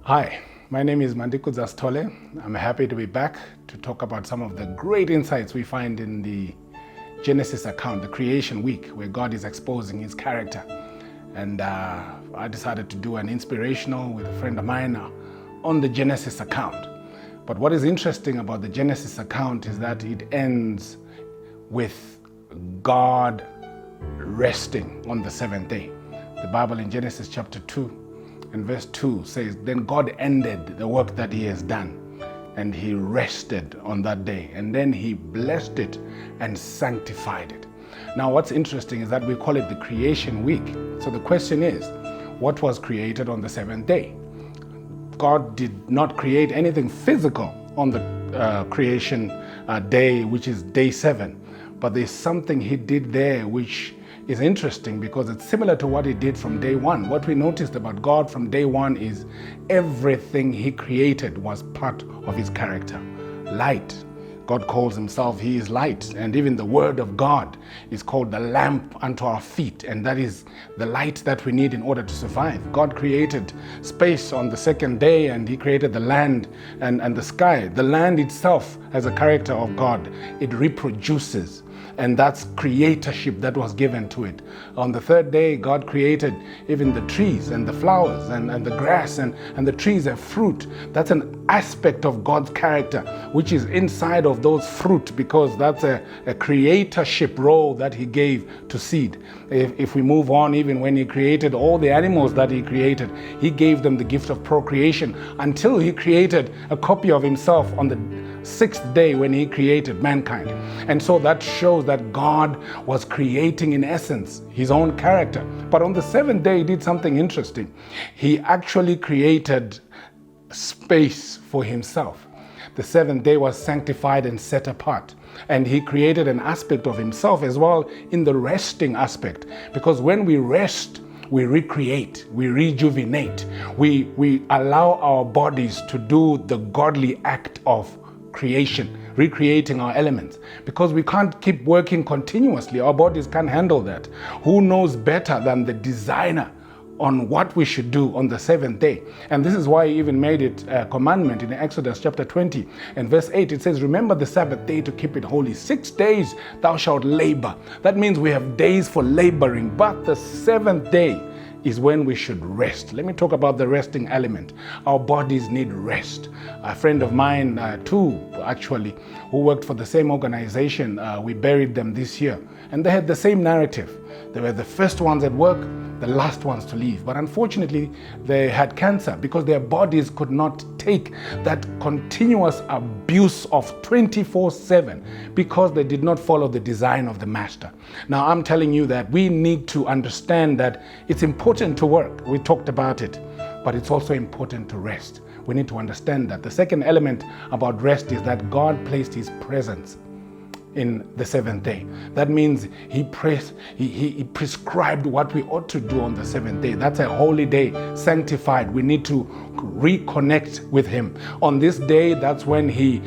Hi, my name is Mandikudza Sithole. I'm happy to be back to talk about some of the great insights we find in the Genesis account, the creation week, where God is exposing his character. And I decided to do an inspirational with a friend of mine on the Genesis account. But what is interesting about the Genesis account is that it ends with God resting on the seventh day. The Bible in Genesis chapter 2 and verse 2 says, "Then God ended the work that he has done, and he rested on that day. And then he blessed it and sanctified it." Now, what's interesting is that we call it the creation week. So the question is, what was created on the seventh day? God did not create anything physical on the creation day, which is day 7. But there's something he did there which is interesting because it's similar to what he did from day 1. What we noticed about God from day 1 is everything he created was part of his character. Light. God calls himself, he is light. And even the word of God is called the lamp unto our feet. And that is the light that we need in order to survive. God created space on the second day, and he created the land and the sky. The land itself has a character of God. It reproduces. And that's creatorship that was given to it. On the third day, God created even the trees and the flowers and the grass and the trees have fruit. That's an aspect of God's character, which is inside of those fruit, because that's a creatorship role that he gave to seed. If we move on, even when he created all the animals that he created, he gave them the gift of procreation until he created a copy of himself on the 6th day when he created mankind. And so that shows that God was creating in essence his own character. But on the 7th day, he did something interesting. He actually created space for himself. The 7th day was sanctified and set apart. And he created an aspect of himself as well in the resting aspect. Because when we rest, we recreate, we rejuvenate, we allow our bodies to do the godly act of creation, recreating our elements, because we can't keep working continuously. Our bodies can't handle that. Who knows better than the designer on what we should do on the 7th day? And this is why he even made it a commandment in Exodus chapter 20 and verse 8. It says, "Remember the Sabbath day to keep it holy. 6 days thou shalt labor." That means we have days for laboring, but the 7th day is when we should rest. Let me talk about the resting element. Our bodies need rest. A friend of mine, two actually, who worked for the same organization, we buried them this year, and they had the same narrative. They were the first ones at work, the last ones to leave. But unfortunately, they had cancer because their bodies could not take that continuous abuse of 24/7 because they did not follow the design of the master. Now, I'm telling you that we need to understand that it's important to work. We talked about it, but it's also important to rest. We need to understand that. The second element about rest is that God placed his presence in the 7th day. That means he prescribed what we ought to do on the 7th day. That's a holy day, sanctified. We need to reconnect with him. On this day, that's when he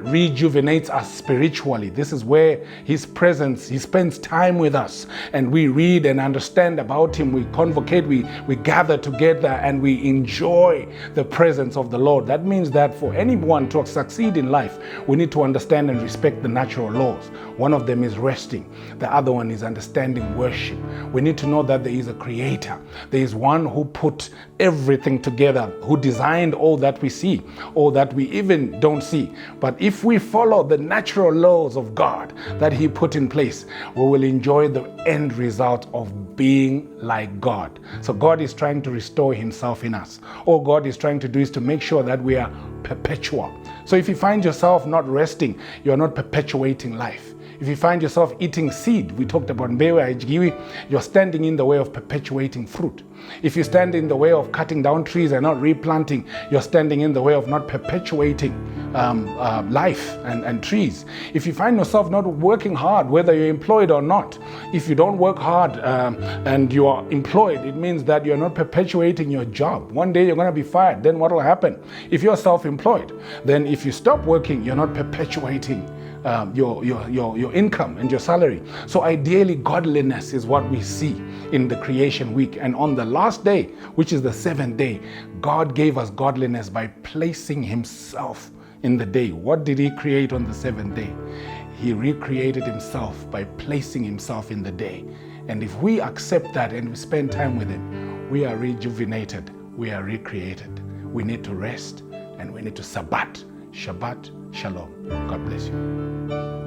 rejuvenates us spiritually. This is where his presence, he spends time with us, and we read and understand about him. We convocate, we gather together, and we enjoy the presence of the Lord. That means that for anyone to succeed in life, we need to understand and respect the natural laws. One of them is resting. The other one is understanding worship. We need to know that there is a creator. There is one who put everything together, who designed all that we see, all that we even don't see. But if we follow the natural laws of God that he put in place, we will enjoy the end result of being like God. So God is trying to restore himself in us. All God is trying to do is to make sure that we are perpetual. So if you find yourself not resting, you're not perpetuating life. If you find yourself eating seed, we talked about mbewe haijigiwi, you're standing in the way of perpetuating fruit. If you stand in the way of cutting down trees and not replanting, you're standing in the way of not perpetuating life and trees. If you find yourself not working hard, whether you're employed or not, if you don't work hard and you are employed, it means that you're not perpetuating your job. One day you're going to be fired. Then what will happen? If you're self-employed, then if you stop working, you're not perpetuating your income and your salary. So ideally, godliness is what we see in the creation week. And on the last day, which is the seventh day, God gave us godliness by placing himself in the day. What did he create on the seventh day? He recreated himself by placing himself in the day. And if we accept that and we spend time with him, we are rejuvenated, we are recreated. We need to rest and we need to Sabbath. Shabbat Shalom. God bless you.